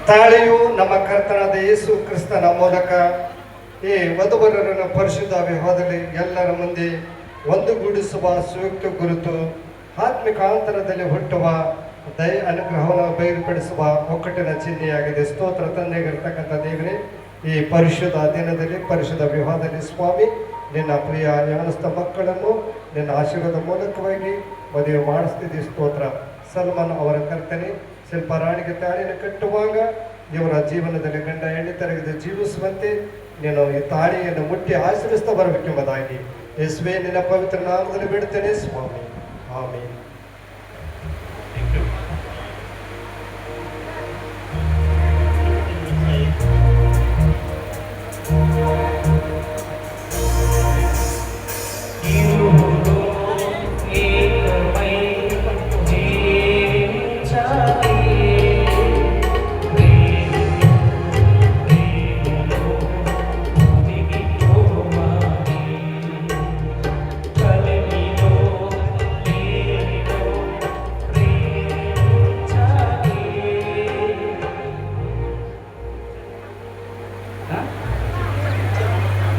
ತಾಳಿಯು ನಮ್ಮ ಕರ್ತನಾದ ಯೇಸು ಕ್ರಿಸ್ತನ ಮೂಲಕ ಈ ವಧುವರರನ್ನ ಪರಿಶುದ್ಧ ವಿವಾಹದಲ್ಲಿ ಎಲ್ಲರ ಮುಂದೆ ಒಂದುಗೂಡಿಸುವ ಸಂಯುಕ್ತ ಗುರುತು ಆತ್ಮಿಕ ಅಂತರದಲ್ಲಿ ಹುಟ್ಟುವ ದಯ ಅನುಗ್ರಹವನ್ನು ಬಯಲುಪಡಿಸುವ ಒಕ್ಕಟ್ಟಿನ ಚಿಹ್ನೆಯಾಗಿದೆ. ಸ್ತೋತ್ರ. ತಂದೆಗಿರ್ತಕ್ಕಂಥ ದೇವರೇ, ಈ ಪರಿಶುದ್ಧ ದಿನದಲ್ಲಿ ಪರಿಶುದ್ಧ ವಿವಾಹದಲ್ಲಿ ಸ್ವಾಮಿ ನಿನ್ನ ಪ್ರಿಯ ಯವನಸ್ಥ ಮಕ್ಕಳನ್ನು ನಿನ್ನ ಆಶೀರ್ವಾದ ಮೂಲಕವಾಗಿ ಮದುವೆ ಮಾಡಿಸ್ತಿದ್ದಿ. ಸ್ತೋತ್ರ. ಸಲ್ಮಾನ್ ಅವರ ಕರ್ತನೆ ಶಿಲ್ಪಾರಾಣಿಗೆ ತಾಳಿನ ಕಟ್ಟುವಾಗ ಇವರ ಜೀವನದಲ್ಲಿ ಗಂಡ ಹೆಣ್ಣು ತೆರೆದು ಜೀವಿಸುವಂತೆ ನೀನು ಈ ತಾಳಿಯನ್ನು ಮುಟ್ಟಿ ಆಶೀರ್ವಿಸ್ತಾ ಬರಬೇಕೆಂಬುದಾಗಿ ಯೇಸುವೇ ನಿನ್ನ ಪವಿತ್ರ ನಾಮದಲ್ಲಿ ಬಿಡುತ್ತೇನೆ ಸ್ವಾಮಿ. ಆಮೆನ್.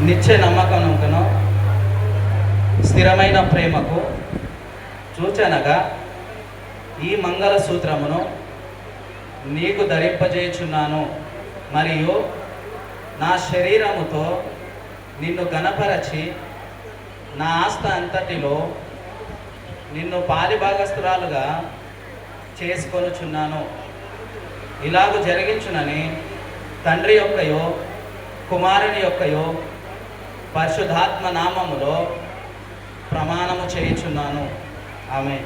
నిత్య నమ్మకమును స్థిరమైన ప్రేమకు సూచనగా ఈ మంగళ సూత్రమును నీకు ధరింపజేయుచున్నాను, మరియు నా శరీరముతో నిన్ను గణపరచి నా ఆస్తి అంతటిలో నిన్ను పాలిభాగస్తురాలుగా చేసుకొనుచున్నాను. ఇలాగూ జరిగించునని తండ్రి యొక్కయో కుమారుని యొక్కయో పరిశుద్ధాత్మ నామములో ప్రమాణము చేయుచున్నాను. ఆమేన్.